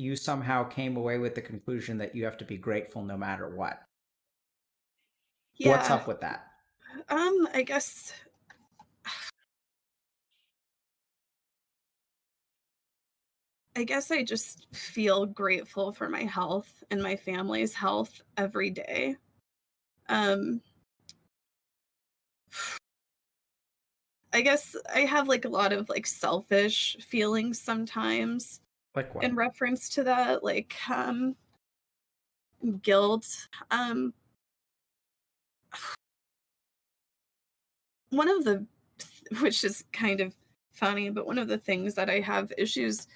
you somehow came away with the conclusion that you have to be grateful no matter what. What's Yeah. up with that? I guess I just feel grateful for my health and my family's health every day. Um, I guess I have, like, a lot of, like, selfish feelings sometimes Like in what? reference to that, like, guilt. One of the which is kind of funny, but one of the things that I have issues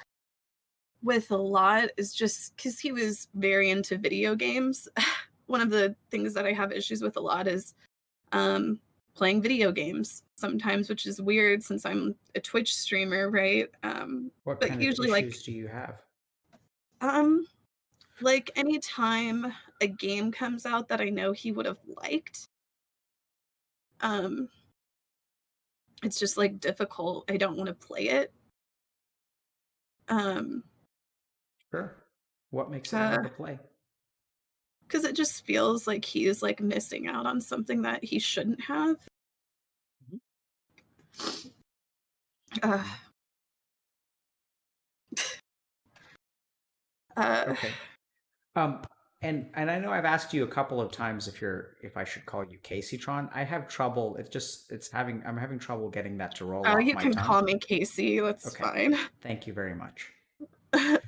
with a lot is just because he was very into video games. One of the things that I have issues with a lot is, um, playing video games sometimes, which is weird since I'm a Twitch streamer, right? What But kind of usually, issues do you have? um, like, anytime a game comes out that I know he would have liked, um, it's just, like, difficult. I don't wanna play it. Um, Sure. What makes it uh hard to play? 'Cause it just feels like he's, like, missing out on something that he shouldn't have. Mhm. Uh, Mm. uh, Okay. Um, and I know I've asked you a couple of times if I should call you Caseytron. I have trouble. I'm having trouble getting that to roll oh, off you my can tongue. call me Casey, that's Okay. fine. Thank you very much.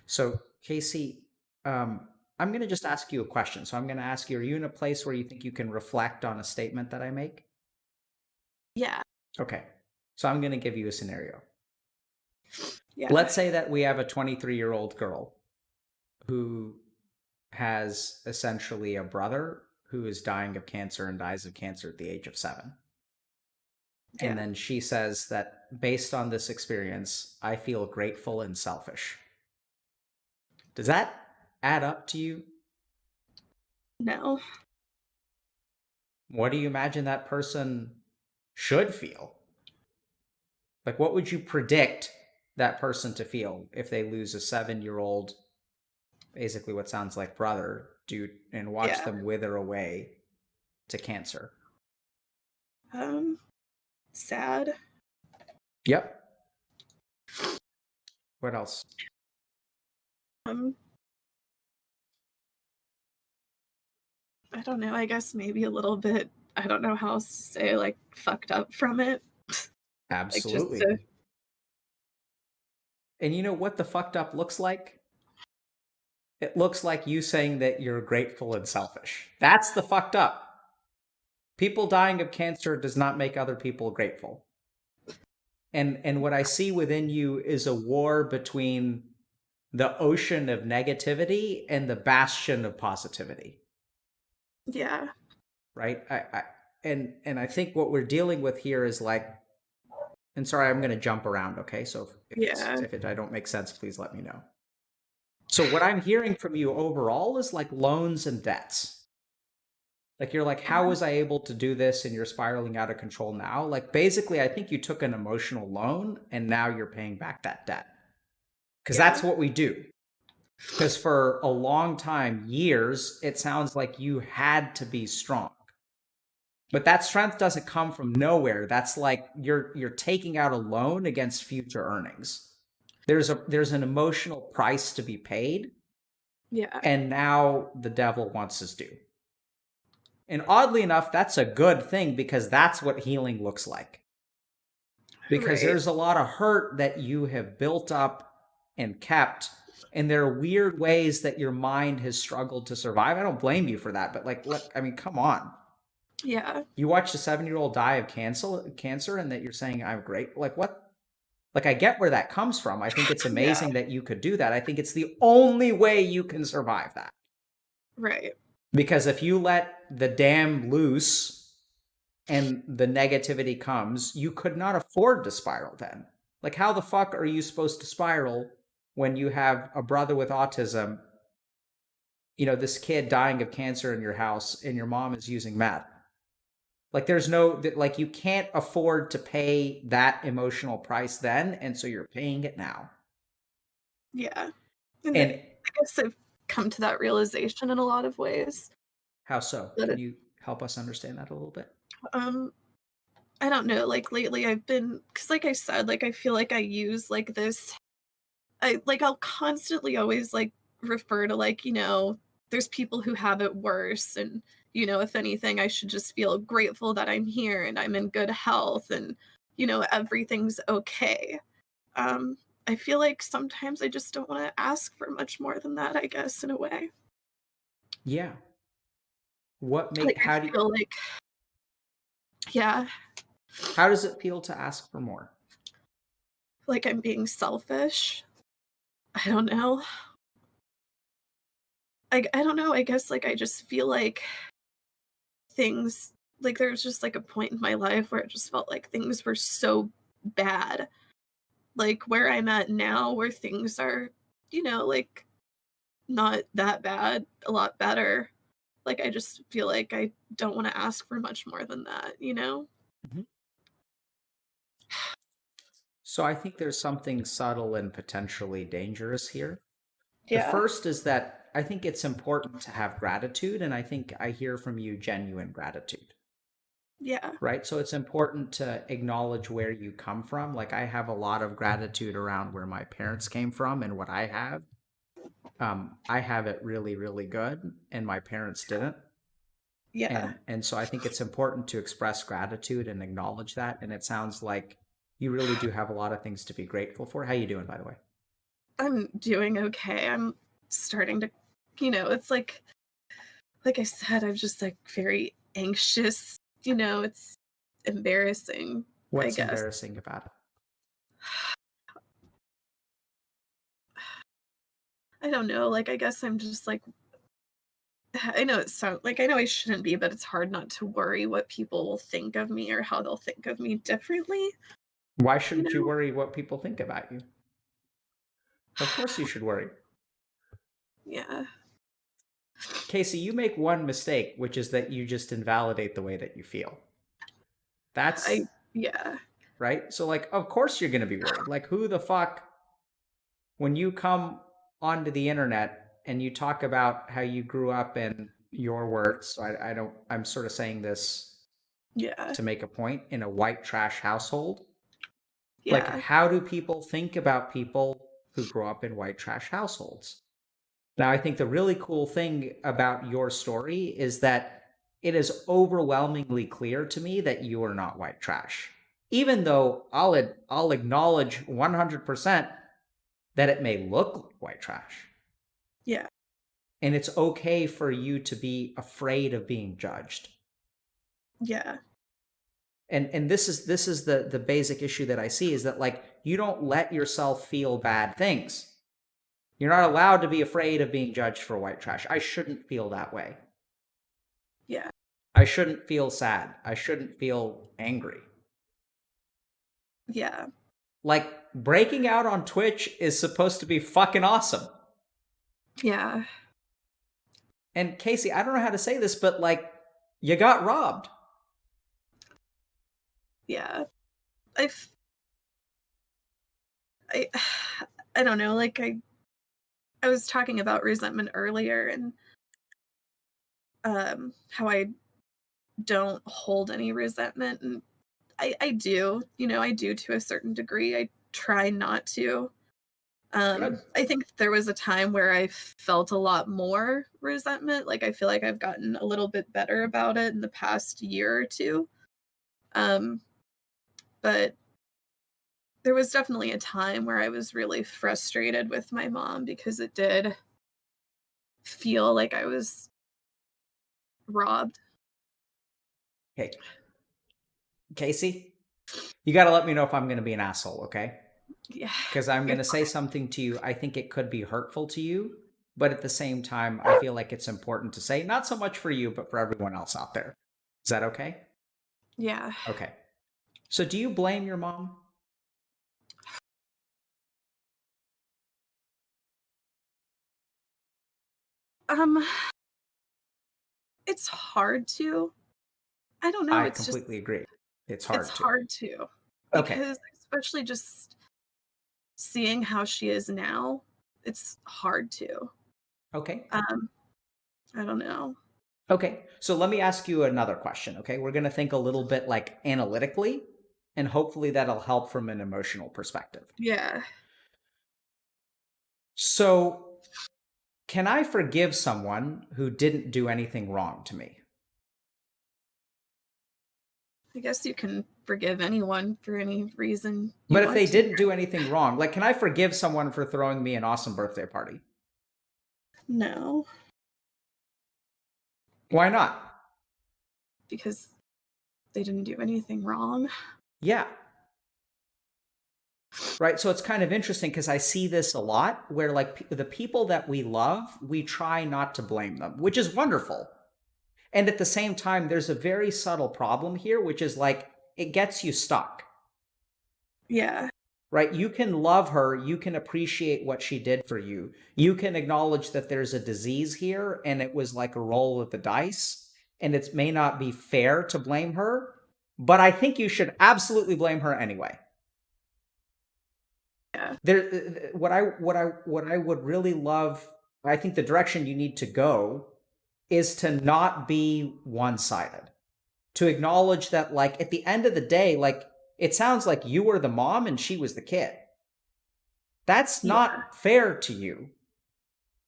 So, Casey, I'm going to just ask you a question. So, I'm going to ask you, are you in a place where you think you can reflect on a statement that I make? Yeah, Okay. So, I'm going to give you a scenario. yeah, Let's say that we have a 23-year-old girl who has essentially a brother who is dying of cancer and dies of cancer at the age of 7. And yeah. then she says that based on this experience, I feel grateful and selfish. Does that add up to you? No. What do you imagine that person should feel? Like, what would you predict that person to feel if they lose a 7-year-old, basically what sounds like brother, and watch Yeah. them wither away to cancer? Um, Sad. Yep. What else? Um, I don't know, I guess maybe a little bit, I don't know how else to say, like, fucked up from it. Like, just Absolutely. to And you know what the fucked up looks like? It looks like you saying that you're grateful and selfish. That's the fucked up. People dying of cancer does not make other people grateful. And what I see within you is a war between the ocean of negativity and the bastion of positivity, yeah, right? And I think what we're dealing with here is like, and sorry, I'm going to jump around, okay? So yeah, if I don't make sense, please let me know. So what I'm hearing from you overall is like loans and debts. Like you're like, how was I able to do this? And you're spiraling out of control now. Like basically, I think you took an emotional loan and now you're paying back that debt. Because yeah, that's what we do. Because for a long time, years, it sounds like you had to be strong. But that strength doesn't come from nowhere. That's like you're taking out a loan against future earnings. There's an emotional price to be paid, yeah. and now the devil wants his due. And oddly enough, that's a good thing because that's what healing looks like. Because Right. there's a lot of hurt that you have built up and kept, and there are weird ways that your mind has struggled to survive. I don't blame you for that, but like, look, I mean, come on. Yeah, You watched a 7-year-old die of cancer, and that you're saying I'm great. Like what? Like I get where that comes from. I think it's yeah, amazing that you could do that. I think it's the only way you can survive that. right. Because if you let the dam loose and the negativity comes, you could not afford to spiral then. Like, how the fuck are you supposed to spiral when you have a brother with autism, this kid dying of cancer in your house, and your mom is using meth? Like, there's no, like, you can't afford to pay that emotional price then, and so you're paying it now. Yeah. And And I guess I've come to that realization in a lot of ways. How so? That Can it, you help us understand that a little bit? um, I don't know, like, lately I've been, because like I said, like, I feel like I use, like, this I'll constantly always, like, refer to, like, there's people who have it worse, and, if anything, I should just feel grateful that I'm here and I'm in good health and, everything's okay. Um, I feel like sometimes I just don't wanna ask for much more than that, I guess, in a way. Yeah. What make Like, I how do feel like, yeah, how does it feel to ask for more? like I'm being selfish. I don't know. I don't know, I guess, like, I just feel like things like, there was just, like, a point in my life where it just felt like things were so bad. Like, where I'm at now, where things are, like, not that bad, a lot better. Like, I just feel like I don't wanna ask for much more than that, you know? Mhm. So I think there's something subtle and potentially dangerous here. The Yeah. first is that I think it's important to have gratitude, and I think I hear from you genuine gratitude, Yeah. right? So it's important to acknowledge where you come from. Like I have a lot of gratitude around where my parents came from and what I have. I have it really, really good, and my parents didn't. Yeah. And so I think it's important to express gratitude and acknowledge that. And it sounds like you really do have a lot of things to be grateful for. How you doing, by the way? I'm doing okay. I'm starting to, it's like I said, I'm just, like, very anxious, it's embarrassing, I What's guess. embarrassing about it? I don't know, like, I guess I'm just, like, I know it sounds like, I know I shouldn't be, but it's hard not to worry what people will think of me or how they'll think of me differently, Why you shouldn't you know? worry what people think about you? Of course you should worry. Yeah. Casey, you make one mistake, which is that you just invalidate the way that you feel. That's I yeah. right. So, like, of course you're going to be worried. Like, who the fuck, when you come onto the internet and you talk about how you grew up in your words, so I don't, I'm sort of saying this Yeah. to make a point in a white trash household. Like, Yeah. how do people think about people who grow up in white trash households? Now, I think the really cool thing about your story is that it is overwhelmingly clear to me that you are not white trash. Even though I'll acknowledge 100% that it may look like white trash. Yeah. And it's okay for you to be afraid of being judged. Yeah. And this is the basic issue that I see is that like you don't let yourself feel bad things. You're not allowed to be afraid of being judged for white trash. I shouldn't feel that way. Yeah. I shouldn't feel sad. I shouldn't feel angry. Yeah. Like breaking out on Twitch is supposed to be fucking awesome. Yeah. And Casey, I don't know how to say this, but like you got robbed. Yeah. I've I I don't know, like, I was talking about resentment earlier and, how I don't hold any resentment, and I do, I do to a certain degree. I try not to. Good. I think there was a time where I felt a lot more resentment, like, I feel like I've gotten a little bit better about it in the past year or 2, um, but there was definitely a time where I was really frustrated with my mom because it did feel like I was robbed. Okay. Casey, you got to let me know if I'm going to be an asshole, okay? Yeah, Because I'm you're going to say something to you. I think it could be hurtful to you, but at the same time, I feel like it's important to say, not so much for you, but for everyone else out there. Is that okay? yeah. Okay. So do you blame your mom? Um, it's hard to. I don't know, I it's just completely agree. It's it's hard to. hard to, Okay. because especially just seeing how she is now, it's hard to. Okay. Um, I don't know. Okay. So let me ask you another question. Okay. We're going to think a little bit like analytically, and hopefully that'll help from an emotional perspective. Yeah. So, can I forgive someone who didn't do anything wrong to me? I guess you can forgive anyone for any reason you But if want they to. didn't do anything wrong, like, can I forgive someone for throwing me an awesome birthday party? No, Why not? because they didn't do anything wrong. Yeah. Right. So it's kind of interesting because I see this a lot where, like, the people that we love, we try not to blame them, which is wonderful. And at the same time, there's a very subtle problem here, which is like it gets you stuck. Yeah. Right? You can love her, you can appreciate what she did for you. You can acknowledge that there's a disease here and it was like a roll of the dice and it may not be fair to blame her, but I think you should absolutely blame her anyway. Yeah. There what I would really love, I think the direction you need to go is to not be one-sided. To acknowledge that, like, at the end of the day, like, it sounds like you were the mom and she was the kid. That's Yeah. not fair to you.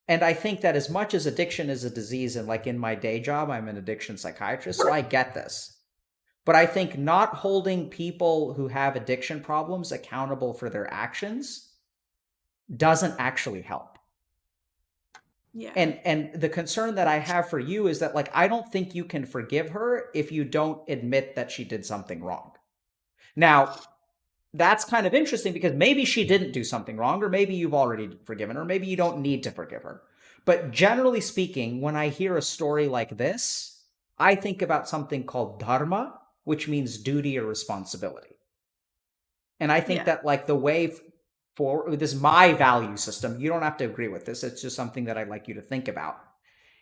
And I think that as much as addiction is a disease, and like in my day job, I'm an addiction psychiatrist, so I get this. But I think not holding people who have addiction problems accountable for their actions doesn't actually help. Yeah. And the concern that I have for you is that, like, I don't think you can forgive her if you don't admit that she did something wrong. Now, that's kind of interesting because maybe she didn't do something wrong, or maybe you've already forgiven her, maybe you don't need to forgive her. But generally speaking, when I hear a story like this, I think about something called dharma, which means duty or responsibility. And I think Yeah. that, like, the way for this is my value system, you don't have to agree with this, it's just something that I'd like you to think about,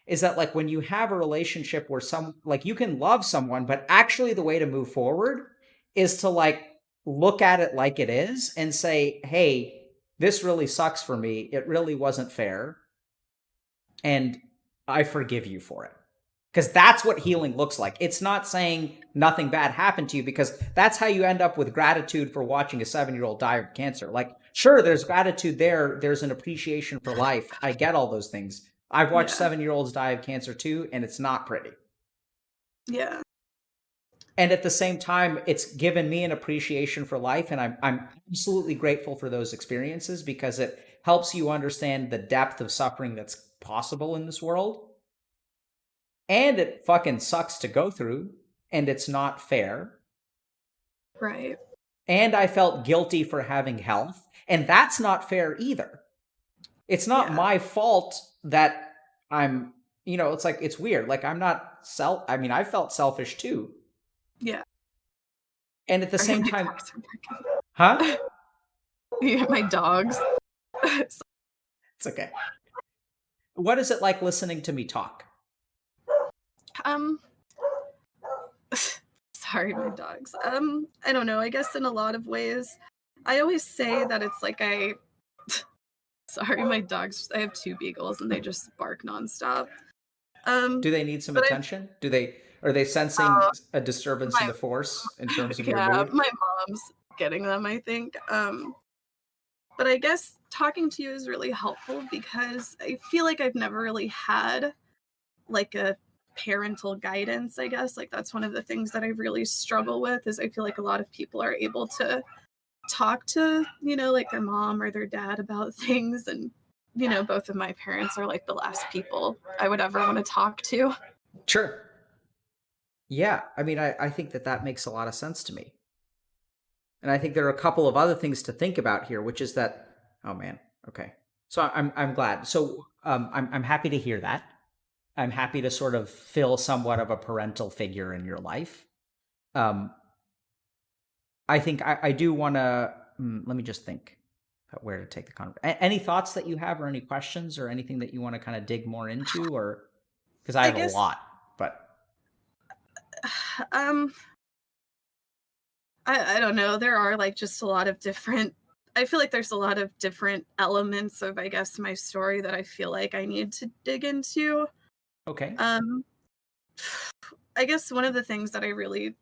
is that, like, when you have a relationship where like, you can love someone, but actually the way to move forward is to, like, look at it like it is and say, hey, this really sucks for me, it really wasn't fair, and I forgive you for it. Because that's what healing looks like. It's not saying nothing bad happened to you, because that's how you end up with gratitude for watching a 7-year-old die of cancer. Like, sure, there's gratitude there. There's an appreciation for life. I get all those things. I've watched Yeah. 7-year-olds die of cancer too, and it's not pretty. Yeah. And at the same time, it's given me an appreciation for life, and I'm absolutely grateful for those experiences because it helps you understand the depth of suffering that's possible in this world. And it fucking sucks to go through, and it's not fair. Right. And I felt guilty for having health, and that's not fair either. It's not Yeah. my fault that I'm, it's like, it's weird. Like, I'm not I mean, I felt selfish too. Yeah. And at the Sorry, same my time, dogs are huh? barking. Yeah, my dogs. It's okay. What is it like listening to me talk? um sorry, my dogs. I don't know. I guess in a lot of ways, I always say that it's like sorry, my dogs. I have two beagles and they just bark nonstop. Do they need some But attention? Are they sensing uh, a disturbance in my the force in terms of your yeah, mood? my mom's getting them, I think. But I guess talking to you is really helpful because I feel like I've never really had like a parental guidance, I guess. Like that's one of the things that I really struggle with is I feel like a lot of people are able to talk to, like their mom or their dad about things and both of my parents are like the last people I would ever want to talk to. Sure. Yeah. I mean, I think that makes a lot of sense to me. And I think there are a couple of other things to think about here, which is that, oh man, okay. So I'm glad. So I'm happy to hear that. I'm happy to sort of fill somewhat of a parental figure in your life. Um, I think I do want to. Let me just think about where to take the conversation. Any thoughts that you have, or any questions, or anything that you want to kind of dig more into, or because I I have a guess lot, but um I don't know. There are like just a lot of different I feel like there's a lot of different elements of, I guess, my story that I feel like I need to dig into. Okay. Um, I guess one of the things that I really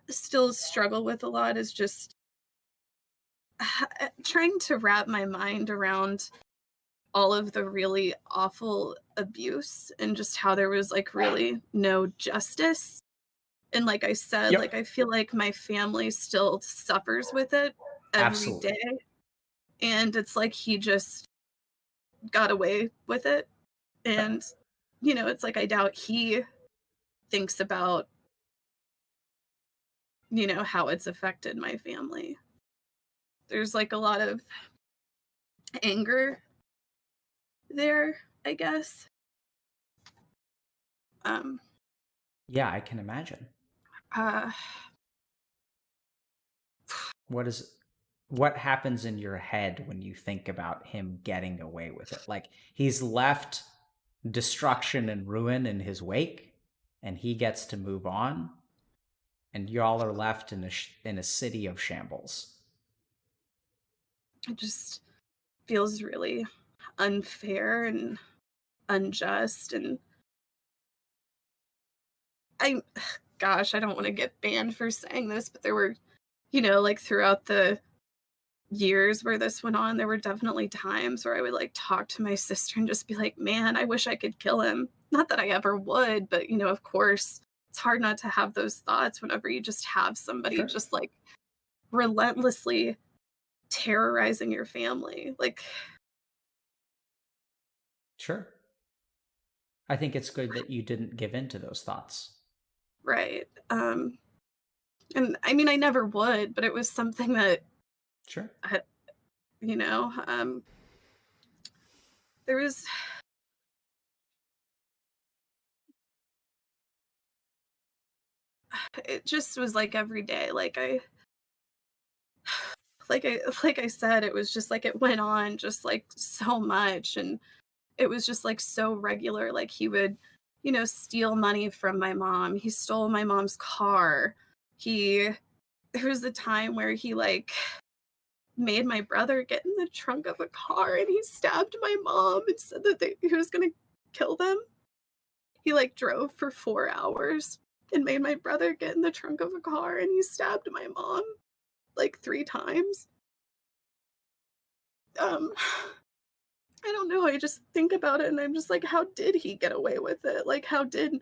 still struggle with a lot is just trying to wrap my mind around all of the really awful abuse and just how there was like really no justice. And like I said, like Yep. I feel like my family still suffers with it every Absolutely. day. And it's like he just got away with it. Yep. And, it's like I doubt he thinks about, how it's affected my family. There's like a lot of anger there, I guess. Um, Yeah, I can imagine. uh, What is what happens in your head when you think about him getting away with it? Like he's left destruction and ruin in his wake and he gets to move on and y'all are left in a city of shambles. it just feels really unfair and unjust. And I, gosh, I don't want to get banned for saying this, but there were, like throughout the years where this went on, there were definitely times where I would like talk to my sister and just be like, man, I wish I could kill him. Not that I ever would, but of course, it's hard not to have those thoughts whenever you just have somebody Sure. just like relentlessly terrorizing your family. Like, Sure. I think it's good that you didn't give in to those thoughts. right. And I mean, I never would, but it was something that, Sure. I, you know, um, there was, it just was like every day. Like I said, it was just like it went on just like so much. And it was just like so regular. Like he would, steal money from my mom. He stole my mom's car. He, there was a time where he like made my brother get in the trunk of a car and he stabbed my mom and said that he was going to kill them. He like drove for 4 hours and made my brother get in the trunk of a car and he stabbed my mom like 3 times. Um, I don't know. I just think about it and I'm just like, how did he get away with it? Like, how did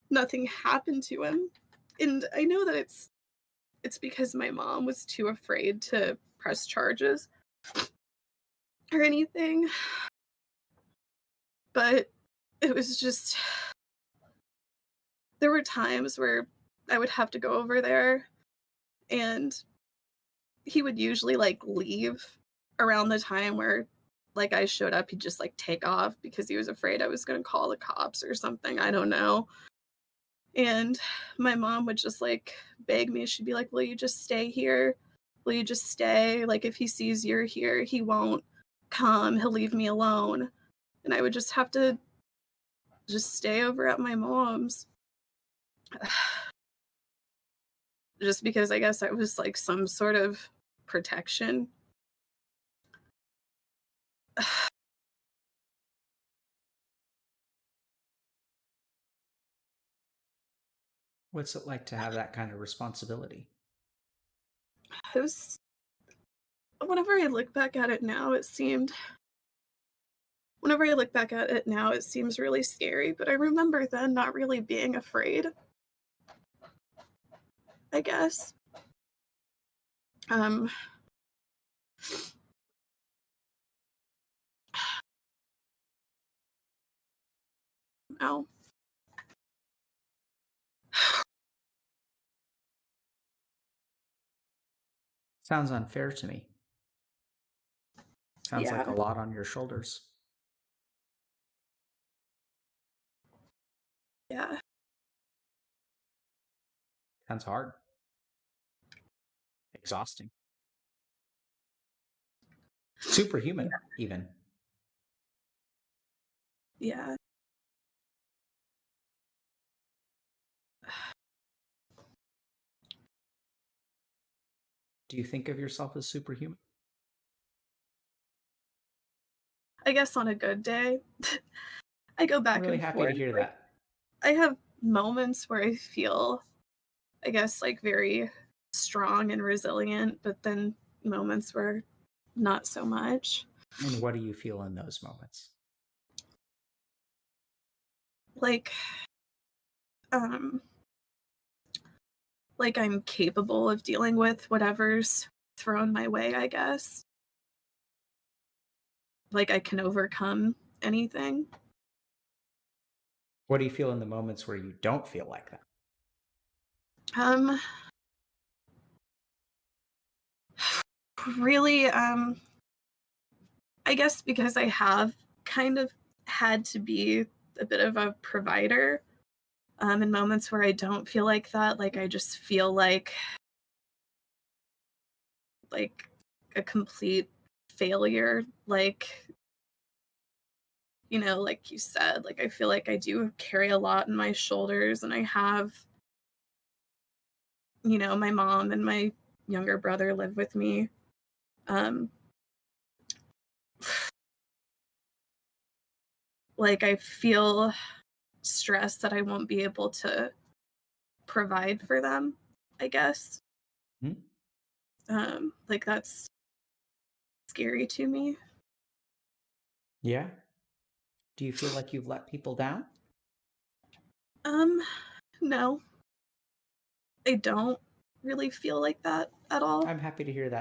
nothing happen to him? And I know that it's because my mom was too afraid to press charges or anything, but it was just there were times where I would have to go over there and he would usually like leave around the time where like I showed up. He'd just like take off because he was afraid I was going to call the cops or something. I don't know. And my mom would just like beg me. She'd be like, "Will you just stay here? Will you just stay? Like, if he sees you're here, he won't come. He'll leave me alone." And I would just have to just stay over at my mom's just because I guess I was like some sort of protection. What's it like to have that kind of responsibility? It was, whenever I look back at it now, it seems really scary, but I remember then not really being afraid, I guess. Um, no. Sounds unfair to me. Sounds like a Yeah. lot on your shoulders. Yeah. Sounds hard. Exhausting. Superhuman, even. Yeah. Do you think of yourself as superhuman? I guess on a good day, I go I'm back really and happy to forth. hear Like, that. I have moments where I feel, I guess, like very strong and resilient, but then moments where not so much. And what do you feel in those moments? Like, um, like I'm capable of dealing with whatever's thrown my way, I guess. Like I can overcome anything. What do you feel in the moments where you don't feel like that? Um, really, I guess because I have kind of had to be a bit of a provider, in moments where I don't feel like that, like I just feel like a complete failure, like, you know, like you said, like I feel like I do carry a lot in my shoulders and I have, you know, my mom and my younger brother live with me. Um, like I feel stressed that I won't be able to provide for them, I guess. Hmm? Like that's scary to me. Yeah. Do you feel like you've let people down? Um, no, I don't really feel like that at all. I'm happy to hear that.